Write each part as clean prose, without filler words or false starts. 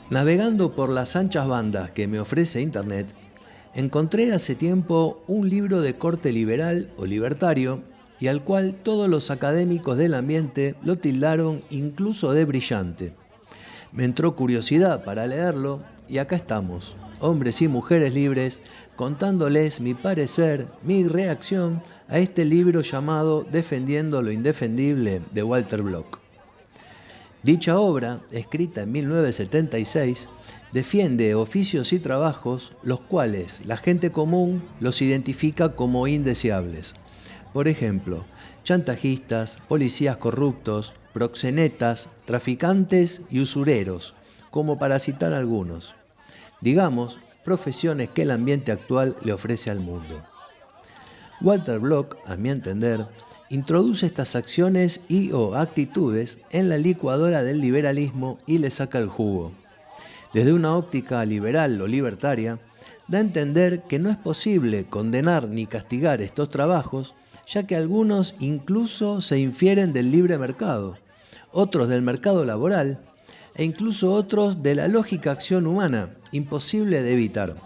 Navegando por las anchas bandas que me ofrece Internet, encontré hace tiempo un libro de corte liberal o libertario y al cual todos los académicos del ambiente lo tildaron incluso de brillante. Me entró curiosidad para leerlo y acá estamos, hombres y mujeres libres, contándoles mi parecer, mi reacción a este libro llamado Defendiendo lo Indefendible de Walter Block. Dicha obra, escrita en 1976, defiende oficios y trabajos los cuales la gente común los identifica como indeseables. Por ejemplo, chantajistas, policías corruptos, proxenetas, traficantes y usureros, como para citar algunos. Digamos, profesiones que el ambiente actual le ofrece al mundo. Walter Block, a mi entender, introduce estas acciones y o actitudes en la licuadora del liberalismo y le saca el jugo. Desde una óptica liberal o libertaria, da a entender que no es posible condenar ni castigar estos trabajos, ya que algunos incluso se infieren del libre mercado, otros del mercado laboral e incluso otros de la lógica acción humana, imposible de evitar.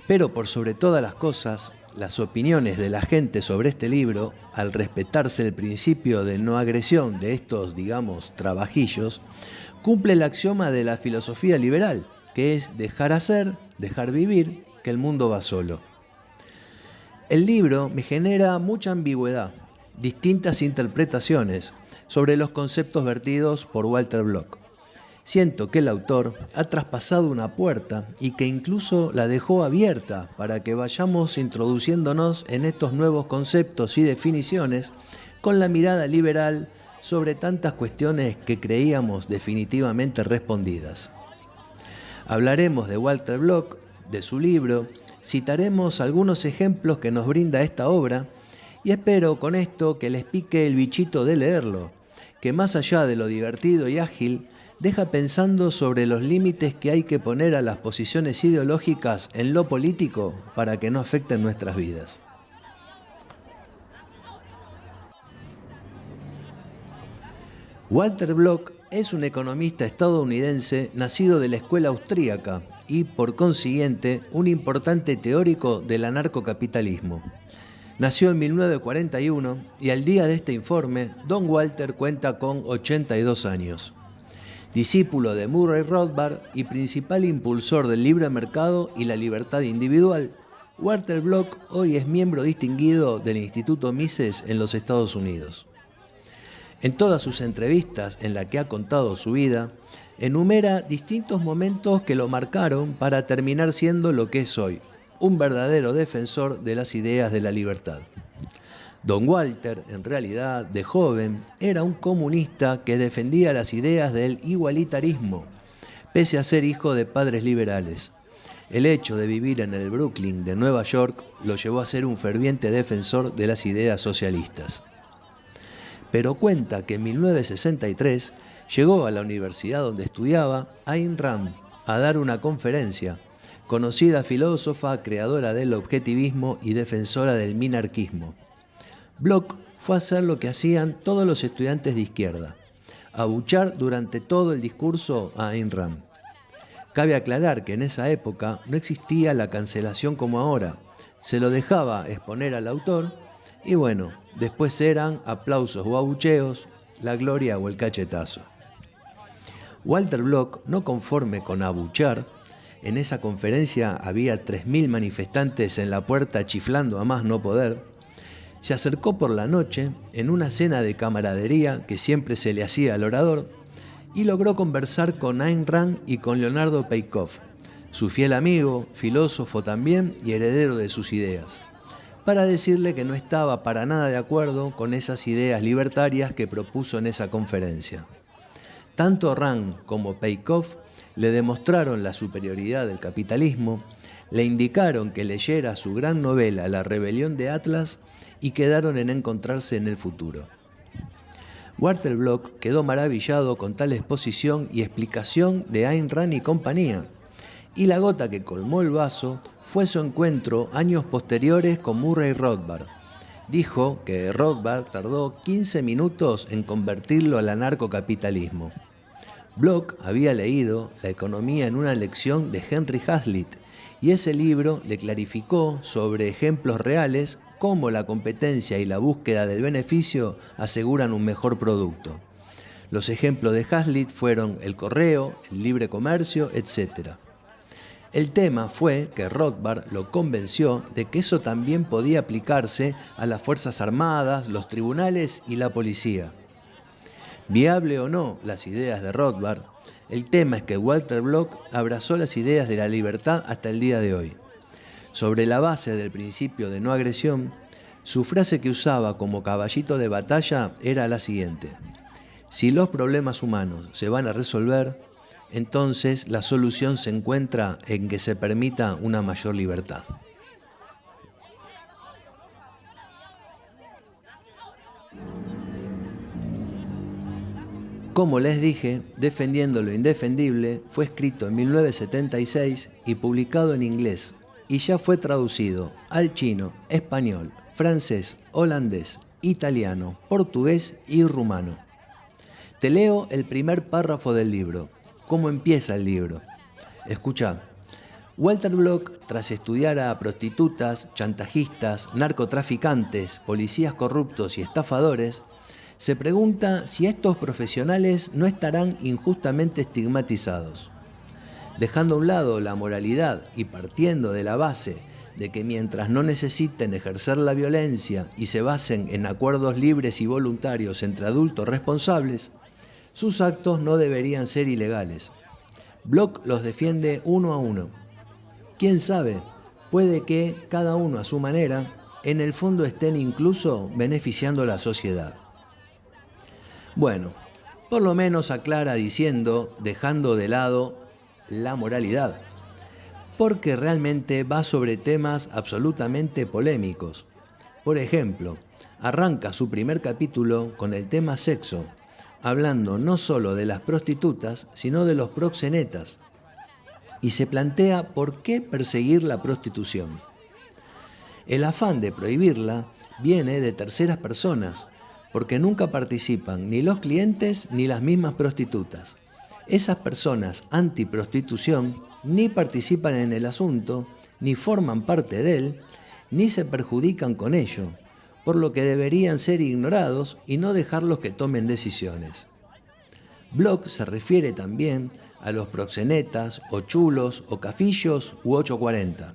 Pero por sobre todas las cosas, las opiniones de la gente sobre este libro, al respetarse el principio de no agresión de estos, digamos, trabajillos, cumple el axioma de la filosofía liberal, que es dejar hacer, dejar vivir, que el mundo va solo. El libro me genera mucha ambigüedad, distintas interpretaciones sobre los conceptos vertidos por Walter Block. Siento que el autor ha traspasado una puerta y que incluso la dejó abierta para que vayamos introduciéndonos en estos nuevos conceptos y definiciones con la mirada liberal sobre tantas cuestiones que creíamos definitivamente respondidas. Hablaremos de Walter Block, de su libro, citaremos algunos ejemplos que nos brinda esta obra y espero con esto que les pique el bichito de leerlo, que más allá de lo divertido y ágil, deja pensando sobre los límites que hay que poner a las posiciones ideológicas en lo político para que no afecten nuestras vidas. Walter Block es un economista estadounidense nacido de la escuela austríaca y, por consiguiente, un importante teórico del anarcocapitalismo. Nació en 1941 y al día de este informe, Don Walter cuenta con 82 años. Discípulo de Murray Rothbard y principal impulsor del libre mercado y la libertad individual, Walter Block hoy es miembro distinguido del Instituto Mises en los Estados Unidos. En todas sus entrevistas en las que ha contado su vida, enumera distintos momentos que lo marcaron para terminar siendo lo que es hoy, un verdadero defensor de las ideas de la libertad. Don Walter, en realidad, de joven, era un comunista que defendía las ideas del igualitarismo, pese a ser hijo de padres liberales. El hecho de vivir en el Brooklyn de Nueva York lo llevó a ser un ferviente defensor de las ideas socialistas. Pero cuenta que en 1963 llegó a la universidad donde estudiaba Ayn Rand a dar una conferencia, conocida filósofa, creadora del objetivismo y defensora del minarquismo. Block fue a hacer lo que hacían todos los estudiantes de izquierda, abuchar durante todo el discurso a Ayn Rand. Cabe aclarar que en esa época no existía la cancelación como ahora, se lo dejaba exponer al autor y bueno, después eran aplausos o abucheos, la gloria o el cachetazo. Walter Block, no conforme con abuchar, en esa conferencia había 3.000 manifestantes en la puerta chiflando a más no poder, se acercó por la noche en una cena de camaradería que siempre se le hacía al orador y logró conversar con Ayn Rand y con Leonardo Peikov, su fiel amigo, filósofo también y heredero de sus ideas, para decirle que no estaba para nada de acuerdo con esas ideas libertarias que propuso en esa conferencia. Tanto Rand como Peikov le demostraron la superioridad del capitalismo, le indicaron que leyera su gran novela La rebelión de Atlas y quedaron en encontrarse en el futuro. Walter Block quedó maravillado con tal exposición y explicación de Ayn Rand y compañía, y la gota que colmó el vaso fue su encuentro años posteriores con Murray Rothbard. Dijo que Rothbard tardó 15 minutos en convertirlo al anarcocapitalismo. Bloch había leído La economía en una lección de Henry Hazlitt y ese libro le clarificó sobre ejemplos reales cómo la competencia y la búsqueda del beneficio aseguran un mejor producto. Los ejemplos de Hazlitt fueron el correo, el libre comercio, etc. El tema fue que Rothbard lo convenció de que eso también podía aplicarse a las Fuerzas Armadas, los tribunales y la policía. Viable o no las ideas de Rothbard, el tema es que Walter Bloch abrazó las ideas de la libertad hasta el día de hoy. Sobre la base del principio de no agresión, su frase que usaba como caballito de batalla era la siguiente: si los problemas humanos se van a resolver, entonces la solución se encuentra en que se permita una mayor libertad. Como les dije, Defendiendo lo indefendible fue escrito en 1976 y publicado en inglés, y ya fue traducido al chino, español, francés, holandés, italiano, portugués y rumano. Te leo el primer párrafo del libro. ¿Cómo empieza el libro? Escucha. Walter Bloch, tras estudiar a prostitutas, chantajistas, narcotraficantes, policías corruptos y estafadores, se pregunta si estos profesionales no estarán injustamente estigmatizados. Dejando a un lado la moralidad y partiendo de la base de que mientras no necesiten ejercer la violencia y se basen en acuerdos libres y voluntarios entre adultos responsables, sus actos no deberían ser ilegales. Bloch los defiende uno a uno. ¿Quién sabe? Puede que, cada uno a su manera, en el fondo estén incluso beneficiando a la sociedad. Bueno, por lo menos aclara diciendo, dejando de lado la moralidad, porque realmente va sobre temas absolutamente polémicos. Por ejemplo, arranca su primer capítulo con el tema sexo, hablando no solo de las prostitutas, sino de los proxenetas, y se plantea por qué perseguir la prostitución. El afán de prohibirla viene de terceras personas, porque nunca participan ni los clientes ni las mismas prostitutas. Esas personas antiprostitución ni participan en el asunto, ni forman parte de él, ni se perjudican con ello, por lo que deberían ser ignorados y no dejarlos que tomen decisiones. Bloch se refiere también a los proxenetas, o chulos, o cafillos, u 840.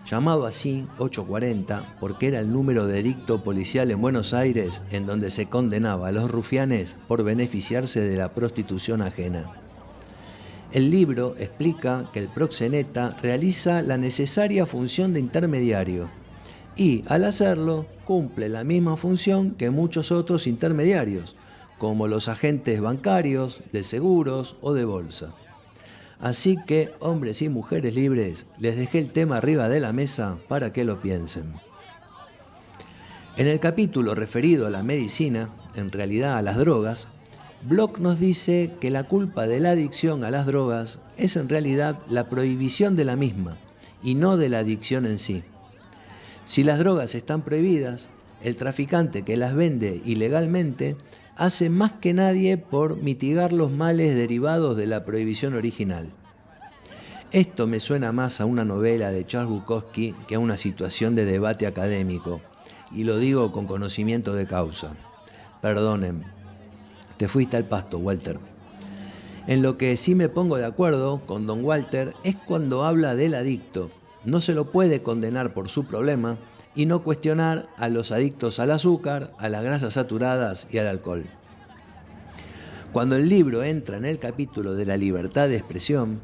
Llamado así 840 porque era el número de edicto policial en Buenos Aires en donde se condenaba a los rufianes por beneficiarse de la prostitución ajena. El libro explica que el proxeneta realiza la necesaria función de intermediario y, al hacerlo, cumple la misma función que muchos otros intermediarios, como los agentes bancarios, de seguros o de bolsa. Así que, hombres y mujeres libres, les dejé el tema arriba de la mesa para que lo piensen. En el capítulo referido a la medicina, en realidad a las drogas, Bloch nos dice que la culpa de la adicción a las drogas es en realidad la prohibición de la misma y no de la adicción en sí. Si las drogas están prohibidas, el traficante que las vende ilegalmente hace más que nadie por mitigar los males derivados de la prohibición original. Esto me suena más a una novela de Charles Bukowski que a una situación de debate académico, y lo digo con conocimiento de causa. Perdonen, te fuiste al pasto, Walter. En lo que sí me pongo de acuerdo con don Walter es cuando habla del adicto. No se lo puede condenar por su problema y no cuestionar a los adictos al azúcar, a las grasas saturadas y al alcohol. Cuando el libro entra en el capítulo de la libertad de expresión,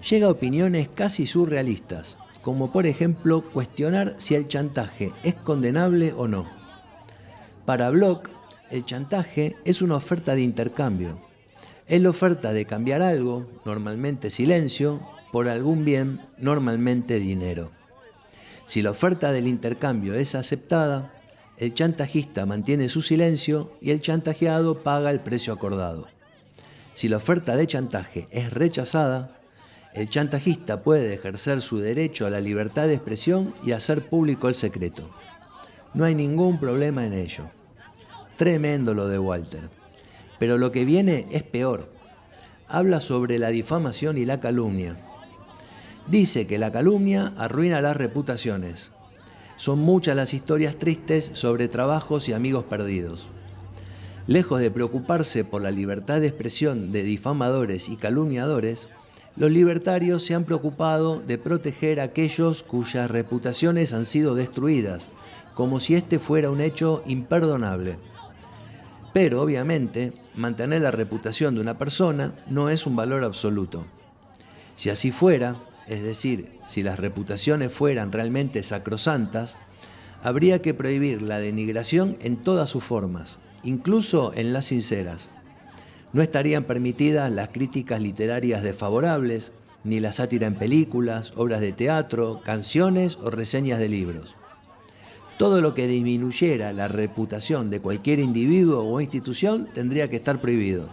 llega a opiniones casi surrealistas, como por ejemplo cuestionar si el chantaje es condenable o no. Para Bloch, el chantaje es una oferta de intercambio. Es la oferta de cambiar algo, normalmente silencio, por algún bien, normalmente dinero. Si la oferta del intercambio es aceptada, el chantajista mantiene su silencio y el chantajeado paga el precio acordado. Si la oferta de chantaje es rechazada, el chantajista puede ejercer su derecho a la libertad de expresión y hacer público el secreto. No hay ningún problema en ello. Tremendo lo de Walter. Pero lo que viene es peor. habla sobre la difamación y la calumnia. Dice que la calumnia arruina las reputaciones. Son muchas las historias tristes sobre trabajos y amigos perdidos. Lejos de preocuparse por la libertad de expresión de difamadores y calumniadores, los libertarios se han preocupado de proteger a aquellos cuyas reputaciones han sido destruidas, como si este fuera un hecho imperdonable. Pero, obviamente, mantener la reputación de una persona no es un valor absoluto. Si así fuera, es decir, si las reputaciones fueran realmente sacrosantas, habría que prohibir la denigración en todas sus formas, incluso en las sinceras. No estarían permitidas las críticas literarias desfavorables, ni la sátira en películas, obras de teatro, canciones o reseñas de libros. Todo lo que disminuyera la reputación de cualquier individuo o institución tendría que estar prohibido.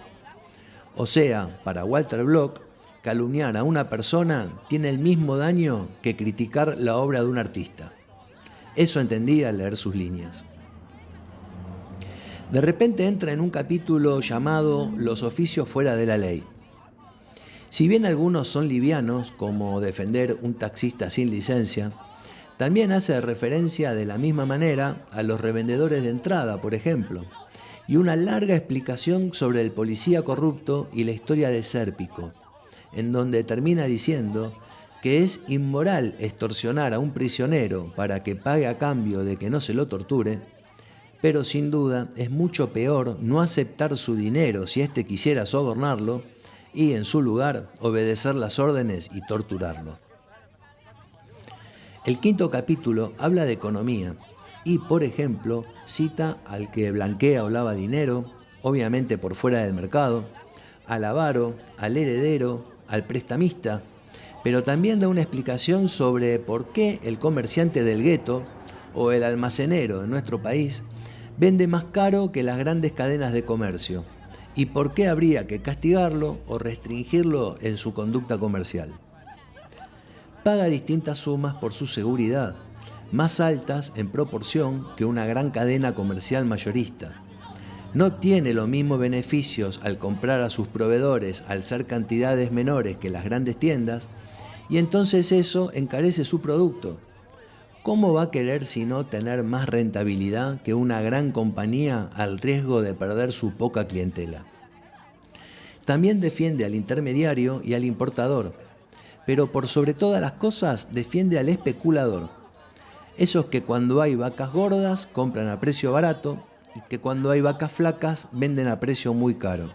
O sea, para Walter Block, calumniar a una persona tiene el mismo daño que criticar la obra de un artista. Eso entendía al leer sus líneas. De repente entra en un capítulo llamado Los oficios fuera de la ley. Si bien algunos son livianos, como defender un taxista sin licencia, también hace referencia de la misma manera a los revendedores de entrada, por ejemplo, y una larga explicación sobre el policía corrupto y la historia de Sérpico, en donde termina diciendo que es inmoral extorsionar a un prisionero para que pague a cambio de que no se lo torture, pero sin duda es mucho peor no aceptar su dinero si éste quisiera sobornarlo y, en su lugar, obedecer las órdenes y torturarlo. El quinto capítulo habla de economía y, por ejemplo, cita al que blanquea o lava dinero, obviamente por fuera del mercado, al avaro, al heredero, al prestamista, pero también da una explicación sobre por qué el comerciante del gueto o el almacenero en nuestro país vende más caro que las grandes cadenas de comercio y por qué habría que castigarlo o restringirlo en su conducta comercial. Paga distintas sumas por su seguridad, más altas en proporción que una gran cadena comercial mayorista. No tiene los mismos beneficios al comprar a sus proveedores al ser cantidades menores que las grandes tiendas, y entonces eso encarece su producto. ¿Cómo va a querer sino tener más rentabilidad que una gran compañía al riesgo de perder su poca clientela? También defiende al intermediario y al importador, pero por sobre todas las cosas defiende al especulador. Esos que cuando hay vacas gordas compran a precio barato y que cuando hay vacas flacas venden a precio muy caro.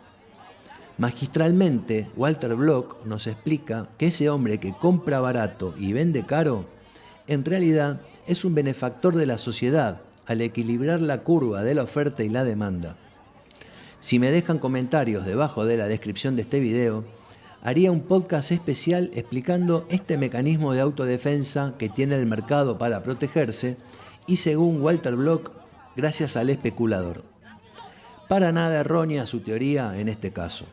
Magistralmente, Walter Block nos explica que ese hombre que compra barato y vende caro, en realidad es un benefactor de la sociedad al equilibrar la curva de la oferta y la demanda. Si me dejan comentarios debajo de la descripción de este video, haría un podcast especial explicando este mecanismo de autodefensa que tiene el mercado para protegerse y, según Walter Block, gracias al especulador. Para nada errónea su teoría en este caso.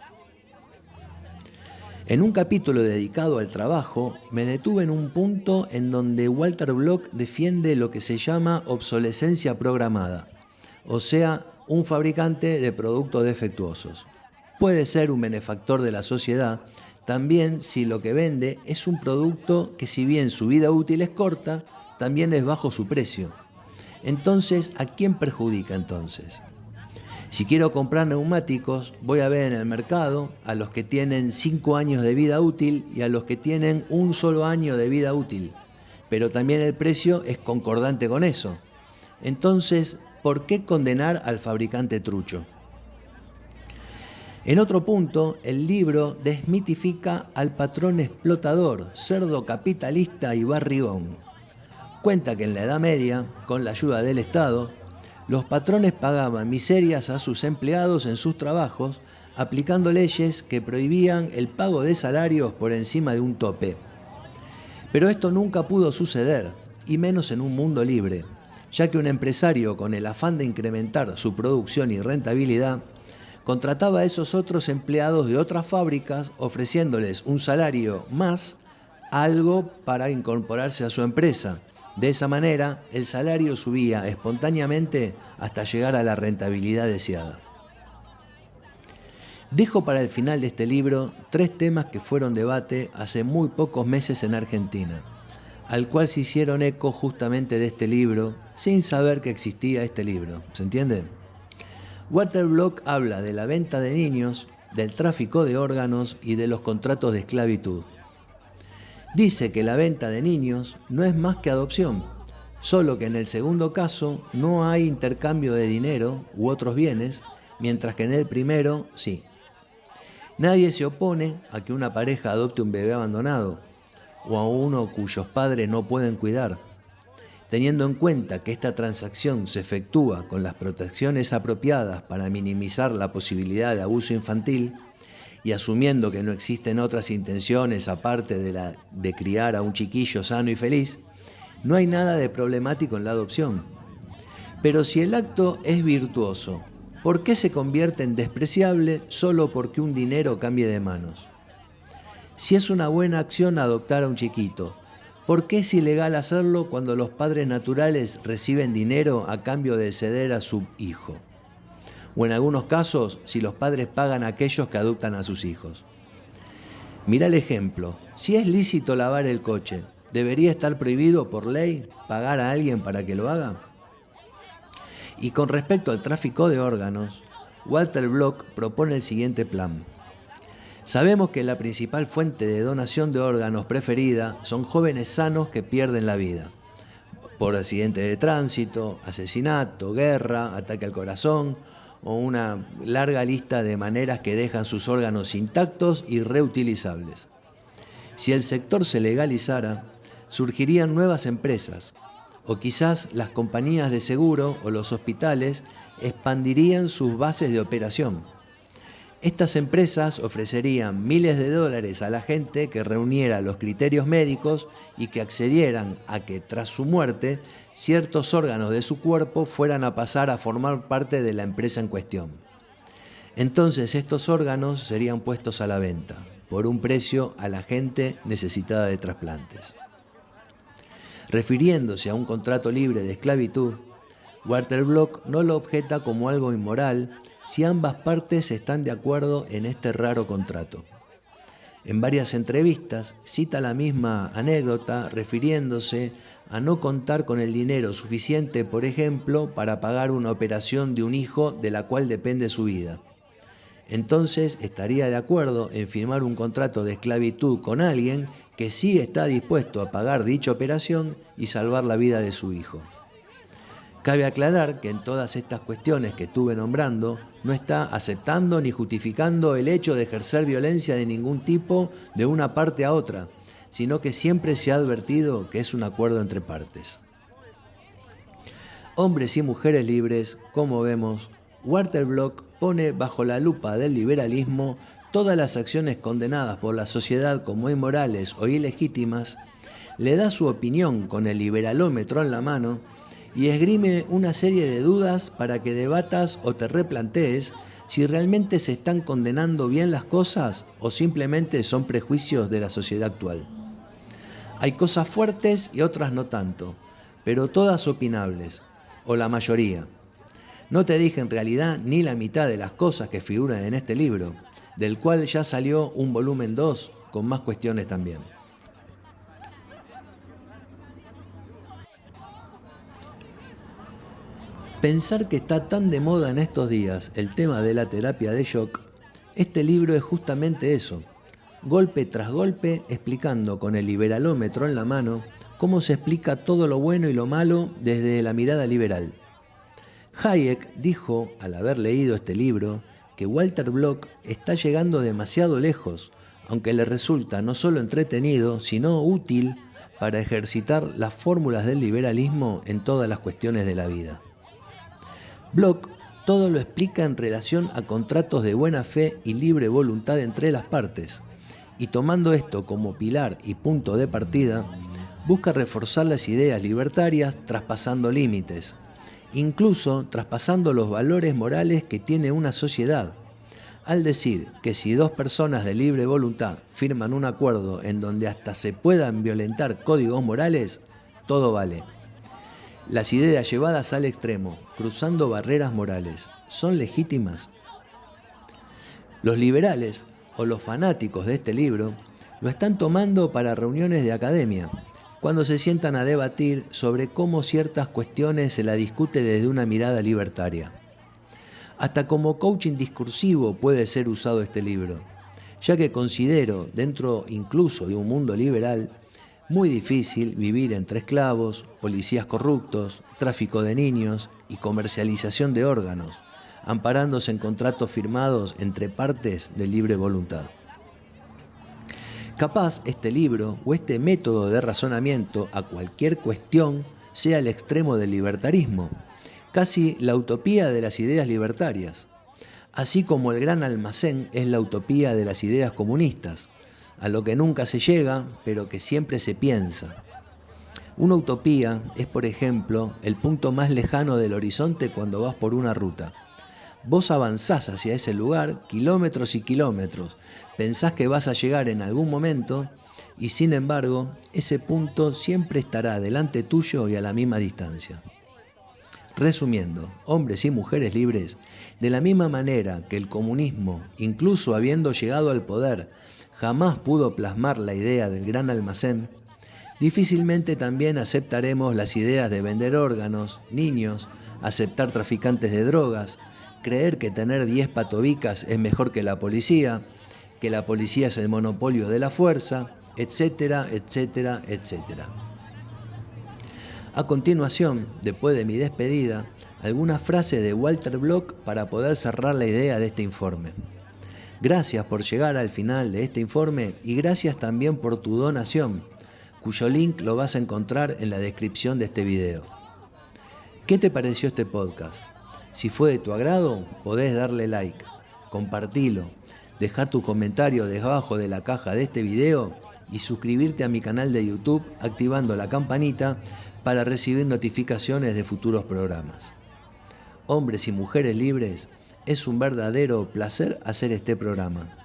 En un capítulo dedicado al trabajo, me detuve en un punto en donde Walter Block defiende lo que se llama obsolescencia programada, o sea, un fabricante de productos defectuosos. Puede ser un benefactor de la sociedad también si lo que vende es un producto que, si bien su vida útil es corta, también es bajo su precio. Entonces, ¿a quién perjudica entonces? Si quiero comprar neumáticos, voy a ver en el mercado a los que tienen 5 años de vida útil y a los que tienen un solo año de vida útil, pero también el precio es concordante con eso. Entonces, ¿por qué condenar al fabricante trucho? En otro punto, el libro desmitifica al patrón explotador, cerdo capitalista y barrigón. Cuenta que en la Edad Media, con la ayuda del Estado, los patrones pagaban miserias a sus empleados en sus trabajos, aplicando leyes que prohibían el pago de salarios por encima de un tope. Pero esto nunca pudo suceder, y menos en un mundo libre, ya que un empresario, con el afán de incrementar su producción y rentabilidad, contrataba a esos otros empleados de otras fábricas ofreciéndoles un salario más algo para incorporarse a su empresa. De esa manera, el salario subía espontáneamente hasta llegar a la rentabilidad deseada. Dejo para el final de este libro 3 temas que fueron debate hace muy pocos meses en Argentina, al cual se hicieron eco justamente de este libro, sin saber que existía este libro. ¿Se entiende? Walter Block habla de la venta de niños, del tráfico de órganos y de los contratos de esclavitud. Dice que la venta de niños no es más que adopción, solo que en el segundo caso no hay intercambio de dinero u otros bienes, mientras que en el primero sí. Nadie se opone a que una pareja adopte un bebé abandonado o a uno cuyos padres no pueden cuidar, teniendo en cuenta que esta transacción se efectúa con las protecciones apropiadas para minimizar la posibilidad de abuso infantil y asumiendo que no existen otras intenciones aparte de criar a un chiquillo sano y feliz, no hay nada de problemático en la adopción. Pero si el acto es virtuoso, ¿por qué se convierte en despreciable solo porque un dinero cambie de manos? Si es una buena acción adoptar a un chiquito, ¿por qué es ilegal hacerlo cuando los padres naturales reciben dinero a cambio de ceder a su hijo? O en algunos casos, si los padres pagan a aquellos que adoptan a sus hijos. Mirá el ejemplo. Si es lícito lavar el coche, ¿debería estar prohibido por ley pagar a alguien para que lo haga? Y con respecto al tráfico de órganos, Walter Block propone el siguiente plan. Sabemos que la principal fuente de donación de órganos preferida son jóvenes sanos que pierden la vida por accidente de tránsito, asesinato, guerra, ataque al corazón o una larga lista de maneras que dejan sus órganos intactos y reutilizables. Si el sector se legalizara, surgirían nuevas empresas, o quizás las compañías de seguro o los hospitales expandirían sus bases de operación. Estas empresas ofrecerían miles de dólares a la gente que reuniera los criterios médicos y que accedieran a que tras su muerte ciertos órganos de su cuerpo fueran a pasar a formar parte de la empresa en cuestión. Entonces estos órganos serían puestos a la venta por un precio a la gente necesitada de trasplantes. Refiriéndose a un contrato libre de esclavitud, Walter Block no lo objeta como algo inmoral si ambas partes están de acuerdo en este raro contrato. En varias entrevistas cita la misma anécdota refiriéndose a no contar con el dinero suficiente, por ejemplo, para pagar una operación de un hijo de la cual depende su vida. Entonces estaría de acuerdo en firmar un contrato de esclavitud con alguien que sí está dispuesto a pagar dicha operación y salvar la vida de su hijo. Cabe aclarar que en todas estas cuestiones que estuve nombrando no está aceptando ni justificando el hecho de ejercer violencia de ningún tipo de una parte a otra, sino que siempre se ha advertido que es un acuerdo entre partes. Hombres y mujeres libres, como vemos, Walter Block pone bajo la lupa del liberalismo todas las acciones condenadas por la sociedad como inmorales o ilegítimas, le da su opinión con el liberalómetro en la mano y esgrime una serie de dudas para que debatas o te replantees si realmente se están condenando bien las cosas o simplemente son prejuicios de la sociedad actual. Hay cosas fuertes y otras no tanto, pero todas opinables, o la mayoría. No te dije en realidad ni la mitad de las cosas que figuran en este libro, del cual ya salió un volumen 2 con más cuestiones también. Pensar que está tan de moda en estos días el tema de la terapia de shock, este libro es justamente eso, golpe tras golpe explicando con el liberalómetro en la mano cómo se explica todo lo bueno y lo malo desde la mirada liberal. Hayek dijo, al haber leído este libro, que Walter Block está llegando demasiado lejos, aunque le resulta no solo entretenido, sino útil para ejercitar las fórmulas del liberalismo en todas las cuestiones de la vida. Block todo lo explica en relación a contratos de buena fe y libre voluntad entre las partes, y tomando esto como pilar y punto de partida, busca reforzar las ideas libertarias traspasando límites, incluso traspasando los valores morales que tiene una sociedad, al decir que si dos personas de libre voluntad firman un acuerdo en donde hasta se puedan violentar códigos morales, todo vale. Las ideas llevadas al extremo, cruzando barreras morales, ¿son legítimas? Los liberales o los fanáticos de este libro lo están tomando para reuniones de academia, cuando se sientan a debatir sobre cómo ciertas cuestiones se la discute desde una mirada libertaria. Hasta como coaching discursivo puede ser usado este libro, ya que considero, dentro incluso de un mundo liberal, muy difícil vivir entre esclavos, policías corruptos, tráfico de niños y comercialización de órganos, amparándose en contratos firmados entre partes de libre voluntad. Capaz este libro o este método de razonamiento a cualquier cuestión sea el extremo del libertarismo, casi la utopía de las ideas libertarias, así como el gran almacén es la utopía de las ideas comunistas, a lo que nunca se llega, pero que siempre se piensa. Una utopía es, por ejemplo, el punto más lejano del horizonte cuando vas por una ruta. Vos avanzás hacia ese lugar kilómetros y kilómetros, pensás que vas a llegar en algún momento y sin embargo ese punto siempre estará delante tuyo y a la misma distancia. Resumiendo, hombres y mujeres libres, de la misma manera que el comunismo, incluso habiendo llegado al poder, jamás pudo plasmar la idea del gran almacén, difícilmente también aceptaremos las ideas de vender órganos, niños, aceptar traficantes de drogas, creer que tener 10 patobicas es mejor que la policía es el monopolio de la fuerza, etcétera, etcétera, etcétera. A continuación, después de mi despedida, algunas frases de Walter Block para poder cerrar la idea de este informe. Gracias por llegar al final de este informe y gracias también por tu donación, cuyo link lo vas a encontrar en la descripción de este video. ¿Qué te pareció este podcast? Si fue de tu agrado, podés darle like, compartilo, dejar tu comentario debajo de la caja de este video y suscribirte a mi canal de YouTube activando la campanita para recibir notificaciones de futuros programas. Hombres y mujeres libres, es un verdadero placer hacer este programa.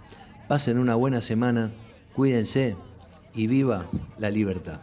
Pasen una buena semana, cuídense y viva la libertad.